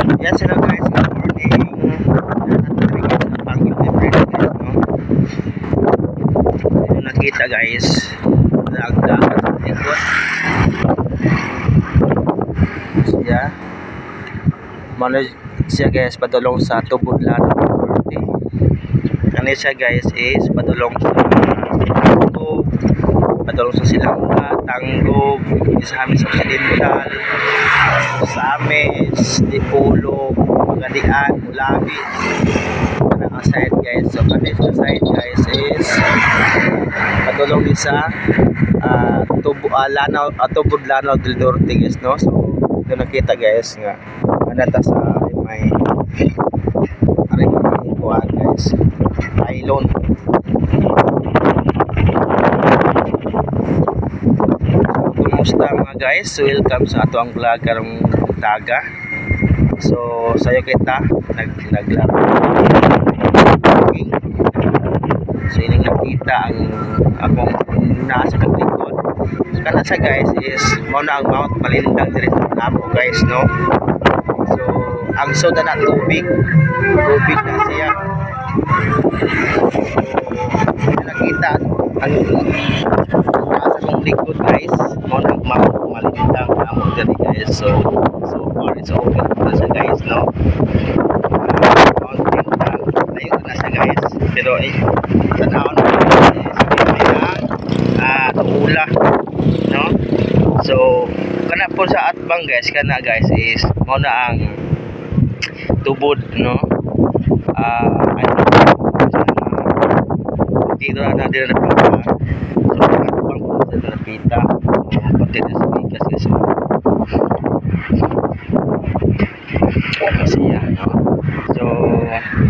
Yes, hello guys, good morning. Pangil different guys, no? Ito nakita guys, dagat sa likod. Siya. Mano siya guys, padulong sa Tubudlan. Kani siya guys is padulong sa Tubog, padulong sa Silanga, Tanggog, Misamis Occidental, Samis, Dipolo, Magadian, Mulabi. Ang side guys, so kanina side guys is padulong ni sa Tubudlan del Norte guys, no? So ito nakita guys nga anata sa may kuha guys, Ailon. Kumusta mga guys, welcome sa ato ang vlog karong daga. So sayo kita naglaro. So ining nakita ang akong nasa likod. So kana sa guys is mao na ang Mount Malindang diri sa Amo guys, no? So ang soda na tubig na siya. So nakita ang nasa kong likod guys, mao na ang Mount Malindang Amo diri guys. So far it's open na siya guys, no? Mount Malindang ayun na siya guys, pero tanaw na ula, no? So kana po sa atbang guys, kana guys is mao na ang tubod, no? Dito na din na pita. So atbang po sa pita. So pati na sa bigas guys. Siya, no? So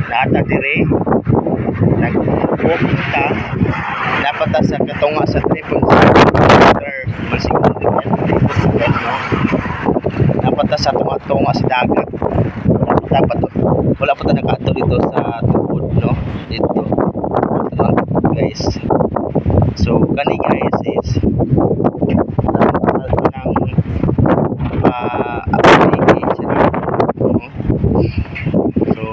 naata dire nagpupunta dapat sa katunga sa 3.6 meter masiguro din yan, no? Dapat sa tunga sa dagat, dapat wala pa tayo nakato dito sa tubod, no? Dito guys. So kani guys is so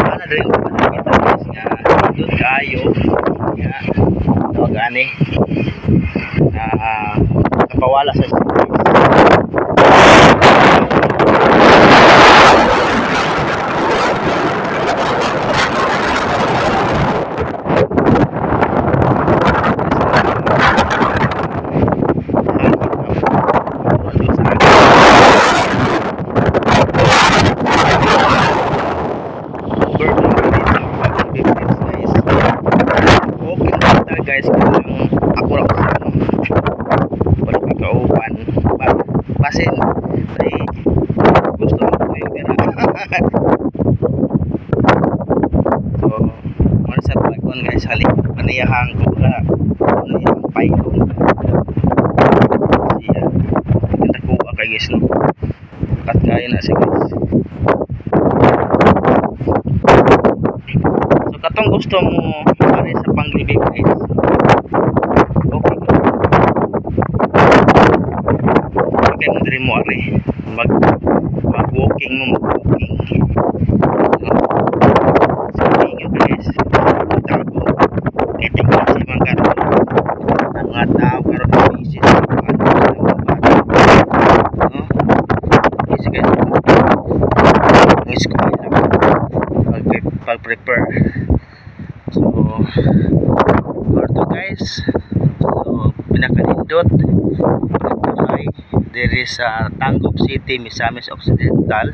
ana rin kita guys nga doon kayo nga gani kapawala sa guys, ako lang sa pagkakaupan basin ay gusto mo ko yung tira. So ano sa pagkakon guys, halik panayahang ko na panayahang pailong siya ganda ko kay guys, no? Kat kaya na siya guys. So katong gusto mo pare sa panglibi guys, okay mo diri mo ari mag walking mo, no? So inyo guys tago iting kasi man karon ang mga tao karon busy sa no? Busy guys ang school pag-prepare. So orto guys, so pinakalindot there is Tanggop City, Misamis Occidental,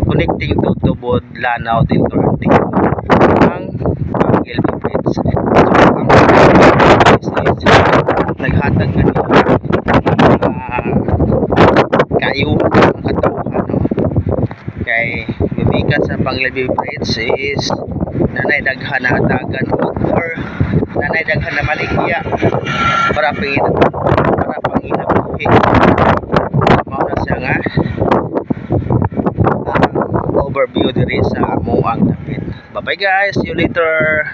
connecting to Tubod, Lanao del Norte ang LB Bridge. So ang naghatag na kayo ang katauhan, no? Kay bibigat sa Panglebe Bridge is nanay daghan na hatagan or nanay daghan na maligya para panginabuhi. Mao na siya nga overview diri sa amo ang dapit. Bye bye guys, see you later.